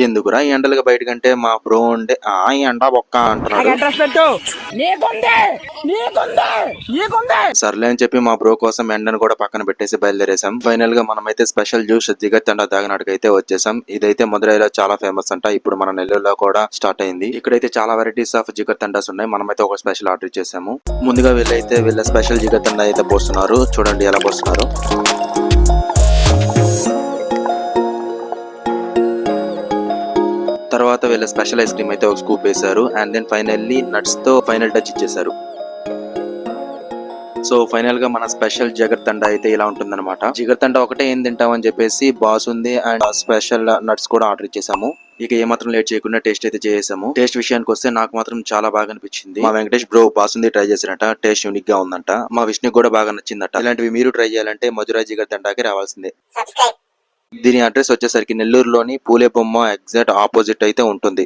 ఎందుకురా ఈ ఎండలుగా బయటకంటే మా బ్రో ఉండే ఈ ఎండ బొక్క అంటున్నాడు. సర్లే అని చెప్పి మా బ్రో కోసం ఎండను కూడా పక్కన పెట్టేసి బయలుదేరేసాం. ఫైనల్ గా మనమైతే స్పెషల్ జ్యూస్ జిగర్ తండా తాగినాటికైతే వచ్చేసాం. ఇదైతే మదురైలో చాలా ఫేమస్ అంట. ఇప్పుడు మన నెల్లూరులో కూడా స్టార్ట్ అయింది. ఇక్కడైతే చాలా వెరైటీస్ ఆఫ్ జిగర్ తండాస్ ఉన్నాయి. మనమైతే ఒక స్పెషల్ ఆర్డర్ చేసాము. ముందుగా వీళ్ళ స్పెషల్ జిగర్ తండా అయితే పోస్తున్నారు. చూడండి ఎలా పోస్తున్నారు. తర్వాత వీళ్ళ స్పెషల్ ఐస్ క్రీమ్ అయితే ఒక స్కూప్ వేశారు. అండ్ దెన్ ఫైనల్లీ నట్స్ తో ఫైనల్ టచ్ ఇచ్చేసారు. సో ఫైనల్ గా మన స్పెషల్ జిగర్ తండా అయితే ఇలా ఉంటుందన్నమాట. జిగర్ తండా ఒకటే ఏం తింటామని చెప్పేసి బాస్ ఉంది అండ్ స్పెషల్ నట్స్ కూడా ఆర్డర్ ఇచ్చేసాము. ఇక ఏమాత్రం లేట్ చేయకుండా టేస్ట్ అయితే చేసాము. టేస్ట్ విషయానికి వస్తే నాకు మాత్రం చాలా బాగా అనిపించింది. మా వెంకటేష్ బ్రో బాసుంది ట్రై చేసినట్ట. టేస్ట్ యూనిక్ గా ఉందంట. మా విష్ణు కూడా బాగా నచ్చిందట. ఇలాంటివి మీరు ట్రై చేయాలంటే మధురై జిగర్ తండాకి రావాల్సిందే. దీని అడ్రస్ వచ్చేసరికి నెల్లూరులోని పూలే బొమ్మ ఎగ్జాక్ట్ ఆపోజిట్ అయితే ఉంటుంది.